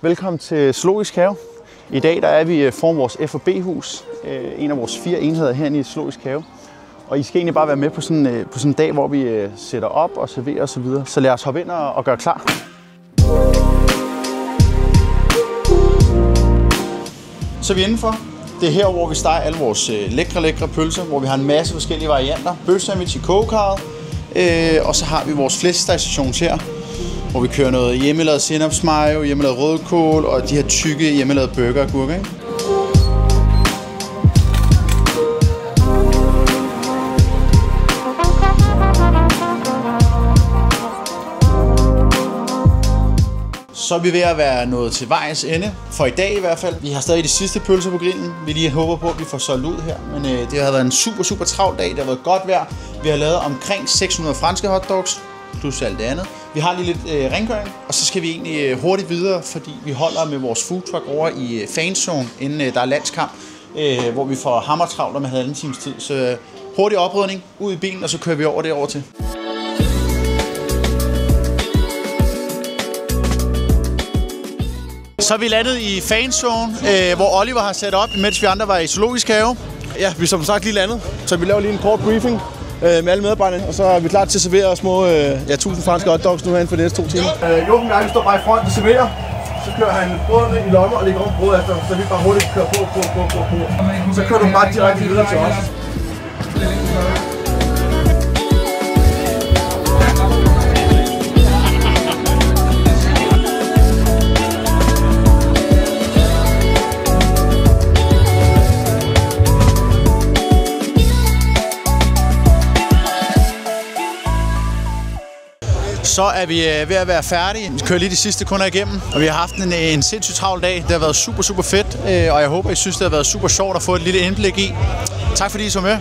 Velkommen til Zoologisk Have. I dag der er vi foran vores F&B-hus, en af vores 4 enheder herinde i Zoologisk Have. Og I skal egentlig bare være med på sådan en dag, hvor vi sætter op og serverer osv. Så lad os hoppe ind og gøre klar. Så er vi indenfor. Det er her, hvor vi steger alle vores lækre pølser, hvor vi har en masse forskellige varianter. Bøfsandwich i kogekarret, og så har vi vores flæskestegstation her, hvor vi kører noget hjemmelavet sennepsmayo, hjemmelavet rødkål og de her tykke hjemmelavede burgeragurker, ikke? Så er vi ved at være nået til vejens ende, for i dag i hvert fald. Vi har stadig de sidste pølser på grillen. Vi lige håber på, at vi får solgt ud her. Men det har været en super travl dag. Det har været godt vejr. Vi har lavet omkring 600 franske hotdogs, plus alt det andet. Vi har lige lidt rengøring, og så skal vi egentlig hurtigt videre, fordi vi holder med vores foodtruck over i fanzone, inden der er landskamp, hvor vi får hammertravlt om 1,5 times tid. Så hurtig oprydning, ud i bilen, og så kører vi over derover til. Så er vi landet i fanzone, hvor Oliver har sat op, mens vi andre var i Zoologisk Have. Ja, vi er som sagt lige landet, så vi laver lige en kort briefing med alle medarbejderne, og så er vi klar til at servere små 1000 franske hotdogs nu herinde for de næste 2 timer. Jochen og jeg står bare i front og serverer. Så kører han brødene i lommer og lægger om brød efter, så vi bare hurtigt kører på. Så kører du bare direkte videre til os. Så er vi ved at være færdige. Vi kører lige de sidste kunder igennem, og vi har haft en sindssygt travl dag. Det har været super fedt, og jeg håber, I synes, det har været super sjovt at få et lille indblik i. Tak fordi I så med.